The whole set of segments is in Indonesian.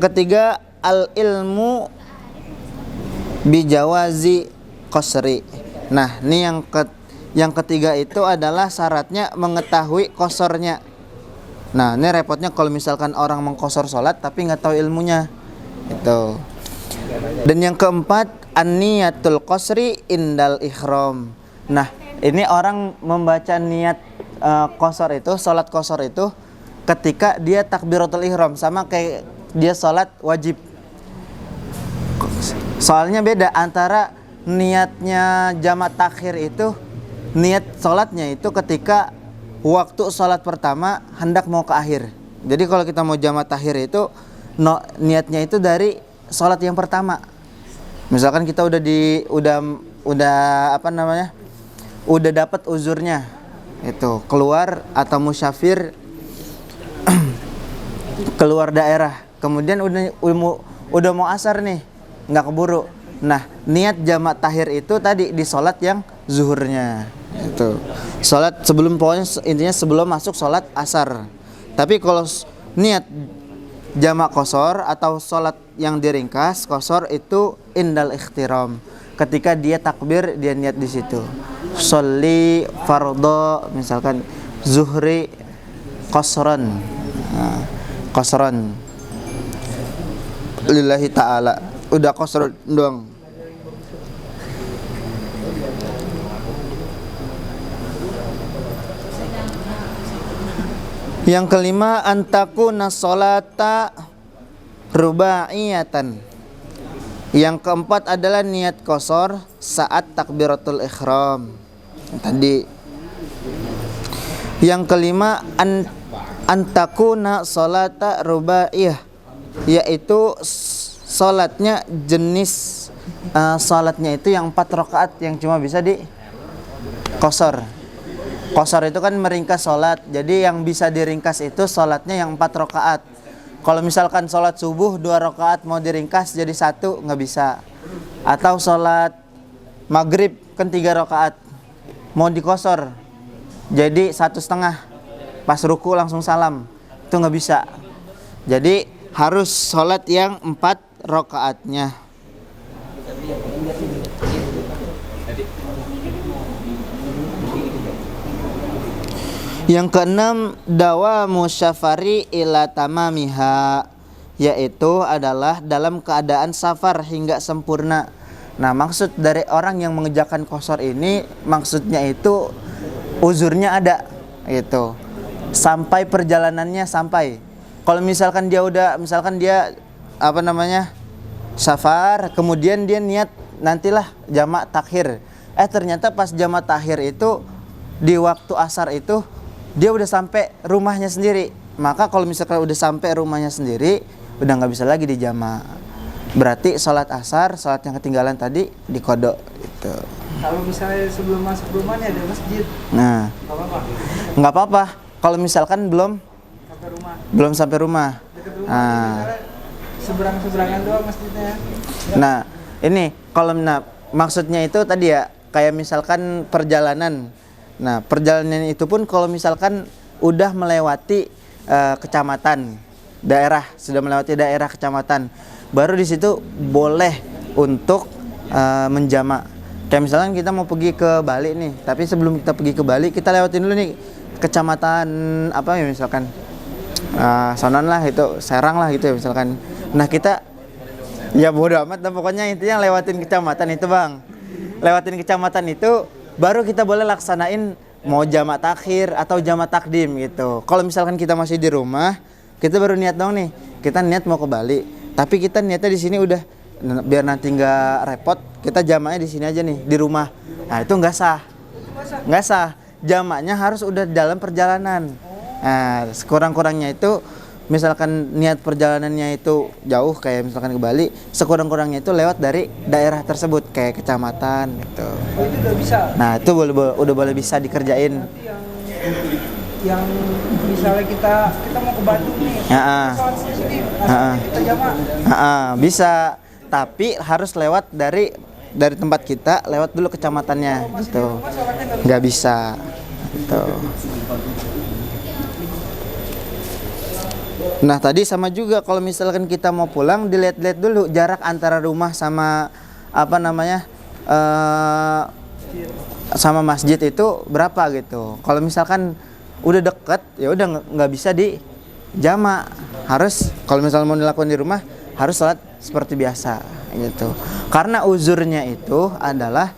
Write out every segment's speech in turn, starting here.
Ketiga, al ilmu bijawazi qasri. Nah, ini yang ketiga itu adalah syaratnya mengetahui kosornya. Nah, ini repotnya kalau misalkan orang mengkosor sholat tapi nggak tahu ilmunya. Itu. Dan yang keempat, an-niyatul qasri indal ihram. Nah, ini orang membaca niat qasar itu, sholat qasar itu ketika dia takbiratul ihram, sama kayak dia sholat wajib. Soalnya beda antara niatnya jamak takhir itu, niat sholatnya itu ketika waktu sholat pertama hendak mau ke akhir. Jadi kalau kita mau jamak takhir itu niatnya itu dari sholat yang pertama. Misalkan kita udah dapat uzurnya, itu keluar atau musyafir keluar daerah, kemudian udah mau asar nih, nggak keburu. Nah, niat jamak tahir itu tadi di sholat yang zuhurnya, itu sholat sebelum, pokoknya intinya sebelum masuk sholat asar. Tapi kalau niat jamak qasar atau sholat yang diringkas qasar itu indal ikhtiram, ketika dia takbir dia niat di situ. Sholli fardhu misalkan zuhri qasran, qasran lillahi ta'ala, udah qasr doang. Yang kelima, antakuna sholata rubaiyatan. Yang keempat adalah niat qasar saat takbiratul ihram tadi. Yang kelima, antakuna sholata rubaiyah, yaitu sholatnya jenis sholatnya itu yang 4 rakaat yang cuma bisa di qasar. Qasar itu kan meringkas sholat, jadi yang bisa diringkas itu sholatnya yang 4 rakaat. Kalau misalkan sholat subuh 2 rakaat mau diringkas jadi 1, nggak bisa. Atau sholat maghrib kan 3 rakaat mau diqasar jadi 1,5, pas ruku langsung salam, itu nggak bisa. Jadi harus sholat yang 4 rakaatnya. Yang keenam, dawamu syafari ila tamamiha, yaitu adalah dalam keadaan safar hingga sempurna. Nah, maksud dari orang yang mengerjakan qasar ini, maksudnya itu uzurnya ada gitu, sampai perjalanannya sampai. Kalau misalkan dia safar, kemudian dia niat nantilah jamak takhir, ternyata pas jamak takhir itu di waktu asar itu dia udah sampai rumahnya sendiri, maka kalau misalkan udah sampai rumahnya sendiri udah nggak bisa lagi dijamak. Berarti sholat asar, sholat yang ketinggalan tadi dikodok gitu. Kalau misalnya sebelum masuk rumah nih ada masjid, Nah, nggak apa-apa. Kalau misalkan belum sampai rumah, dekat rumah, seberang-seberangan doang masjidnya. Nah, ini kalau maksudnya itu tadi ya, kayak misalkan perjalanan. Nah, perjalanan itu pun kalau misalkan udah melewati kecamatan, sudah melewati daerah kecamatan, baru di situ boleh untuk menjamak. Kayak misalkan kita mau pergi ke Bali nih, tapi sebelum kita pergi ke Bali kita lewatin dulu nih kecamatan apa ya, misalkan Sonon lah, itu Serang lah gitu ya misalkan. Nah, kita ya bodo amat lah, pokoknya intinya lewatin kecamatan itu, Bang. Lewatin kecamatan itu baru kita boleh laksanain mau jamak takhir atau jamak takdim gitu. Kalau misalkan kita masih di rumah, kita baru niat dong nih, kita niat mau ke Bali, tapi kita niatnya di sini udah, biar nanti nggak repot, kita jamaknya di sini aja nih di rumah. Nah, itu nggak sah. Jamaknya harus udah dalam perjalanan. Nah, sekurang-kurangnya itu, misalkan niat perjalanannya itu jauh kayak misalkan ke Bali, sekurang-kurangnya itu lewat dari daerah tersebut kayak kecamatan gitu. Oh, itu udah bisa. Nah, itu udah boleh bisa dikerjain. Yang misalnya kita mau ke Bandung nih, sholat sini, kita jamak. Bisa, tapi harus lewat dari tempat kita, lewat dulu kecamatannya gitu. Nggak bisa gitu. Nah tadi sama juga kalau misalkan kita mau pulang, dilihat-lihat dulu jarak antara rumah sama apa namanya sama masjid itu berapa gitu. Kalau misalkan udah deket, ya udah nggak bisa di jama, harus kalau misalnya mau dilakukan di rumah harus sholat seperti biasa gitu. Karena uzurnya itu adalah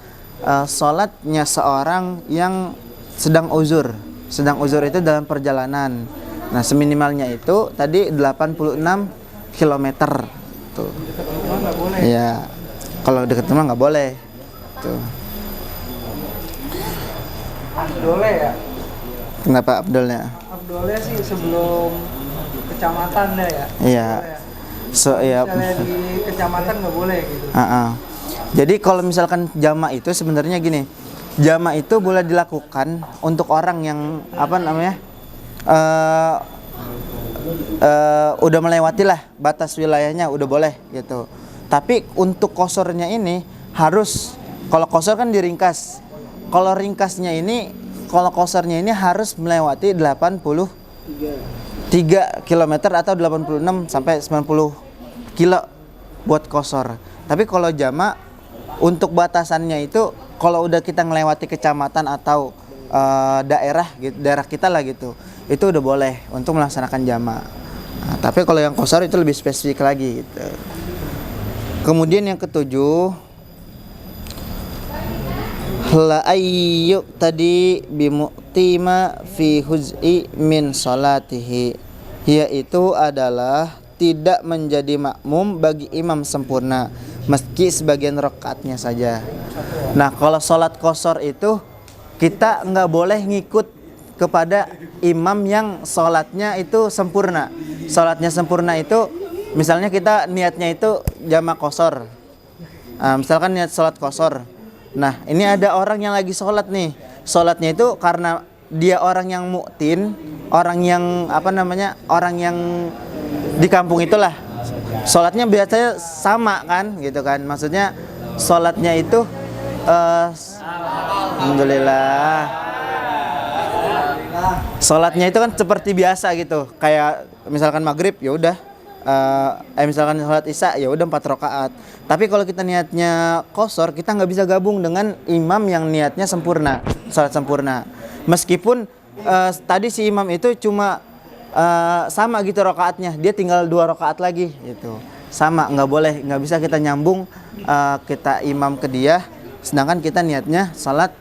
sholatnya seorang yang sedang uzur. Sedang uzur itu dalam perjalanan. Nah, seminimalnya itu tadi 86 km tuh. Dekat rumah nggak boleh. Iya. Kalau dekat rumah nggak boleh. Tuh. Abdolnya ya. Kenapa Abdulnya? Abdolnya sih sebelum kecamatan dah ya. Iya. So ya. Misalnya di kecamatan nggak boleh gitu. Jadi kalau misalkan jama' itu sebenarnya gini. Jama' itu boleh dilakukan untuk orang yang apa namanya? Udah melewati lah batas wilayahnya, udah boleh gitu. Tapi untuk kosornya ini harus, kalau kosor kan diringkas. Kalau ringkasnya ini, kalau kosornya ini harus melewati 83 km atau 86 sampai 90 kilo buat kosor. Tapi kalau jama' untuk batasannya itu kalau udah kita melewati kecamatan atau daerah gitu, daerah kita lah gitu, itu udah boleh untuk melaksanakan jama'. Nah, tapi kalau yang kosor itu lebih spesifik lagi gitu. Kemudian yang ketujuh, la ayyu tadi bimu'tima fi huz'i min salatihi, yaitu adalah tidak menjadi makmum bagi imam sempurna meski sebagian rakaatnya saja. Nah, kalau sholat kosor itu kita nggak boleh ngikut kepada imam yang sholatnya itu sempurna. Sholatnya sempurna itu misalnya kita niatnya itu jama' kosor. Misalkan niat sholat kosor. Nah, ini ada orang yang lagi sholat nih. Sholatnya itu karena dia orang yang mu'tin, orang yang apa namanya, orang yang di kampung itulah. Sholatnya biasanya sama kan, gitu kan. Maksudnya sholatnya itu alhamdulillah. Sholatnya itu kan seperti biasa gitu. Kayak misalkan maghrib ya udah, misalkan sholat isya ya udah 4 rakaat. Tapi kalau kita niatnya kosor, kita nggak bisa gabung dengan imam yang niatnya sempurna, sholat sempurna. Meskipun tadi si imam itu cuma sama gitu rakaatnya, dia tinggal 2 rakaat lagi gitu. Sama, nggak boleh, nggak bisa kita nyambung kita imam ke dia, sedangkan kita niatnya sholat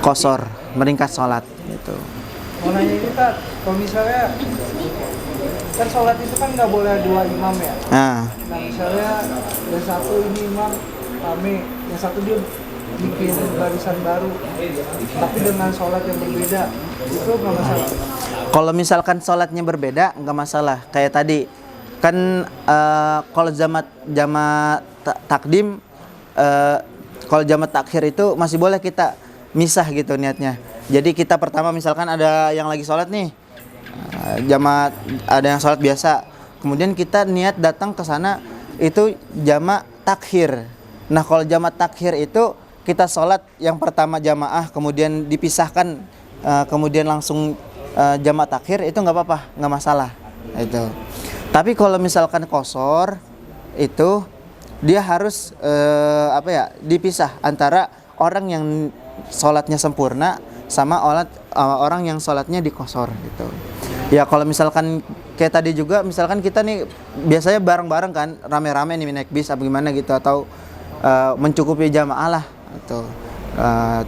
kosor, meringkas sholat gitu. Mau nanya ini Tat, kalau misalnya kan sholat itu kan nggak boleh 2 imam ya. Nah misalnya yang satu ini imam rame, yang satu dia bikin barisan baru, tapi dengan sholat yang berbeda, itu nggak masalah. Kalau misalkan sholatnya berbeda nggak masalah. Kayak tadi kan kalau jama' takdim, kalau jama' takhir itu masih boleh kita misah gitu niatnya. Jadi kita pertama misalkan ada yang lagi sholat nih, jama' ada yang sholat biasa, kemudian kita niat datang ke sana itu jama' takhir. Nah kalau jama' takhir itu kita sholat yang pertama jamaah, kemudian dipisahkan, kemudian langsung jama' takhir, itu nggak apa-apa, nggak masalah itu. Tapi kalau misalkan kosor itu dia harus dipisah antara orang yang sholatnya sempurna sama orang yang sholatnya dikosor gitu. Ya kalau misalkan kayak tadi juga, misalkan kita nih biasanya bareng-bareng kan, rame-rame nih naik bis apa gimana gitu, atau mencukupi jamaah lah atau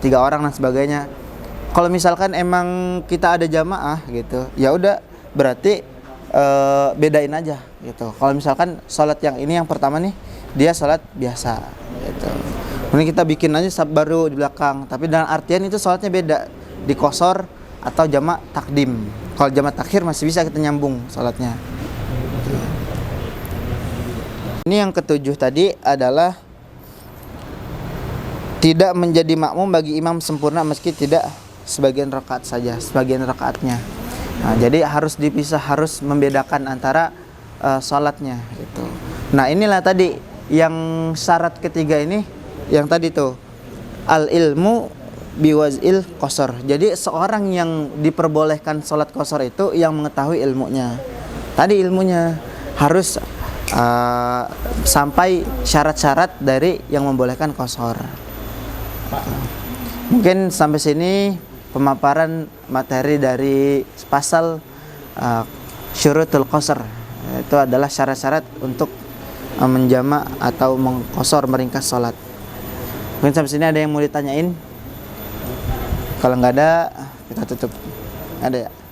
3 orang dan sebagainya. Kalau misalkan emang kita ada jamaah gitu, ya udah berarti bedain aja gitu. Kalau misalkan sholat yang ini yang pertama nih dia sholat biasa gitu, ini kita bikin aja baru di belakang, tapi dengan artian itu sholatnya beda, di kosor atau jama' takdim. Kalau jama' takhir masih bisa kita nyambung sholatnya. Ini yang ketujuh tadi adalah tidak menjadi makmum bagi imam sempurna meski tidak sebagian rakaat saja, sebagian rakaatnya. Nah, jadi harus dipisah, harus membedakan antara sholatnya gitu. Nah inilah tadi yang syarat ketiga ini, yang tadi tuh al ilmu biwazil qasar. Jadi seorang yang diperbolehkan sholat qasar itu yang mengetahui ilmunya. tadi ilmunya harus sampai syarat-syarat dari yang membolehkan qasar. Mungkin sampai sini pemaparan materi dari pasal syurutul qasar. Itu adalah syarat-syarat untuk menjamak atau mengqasar, meringkas sholat. Mungkin sampai sini ada yang mau ditanyain? Kalau nggak ada, kita tutup. Ada ya?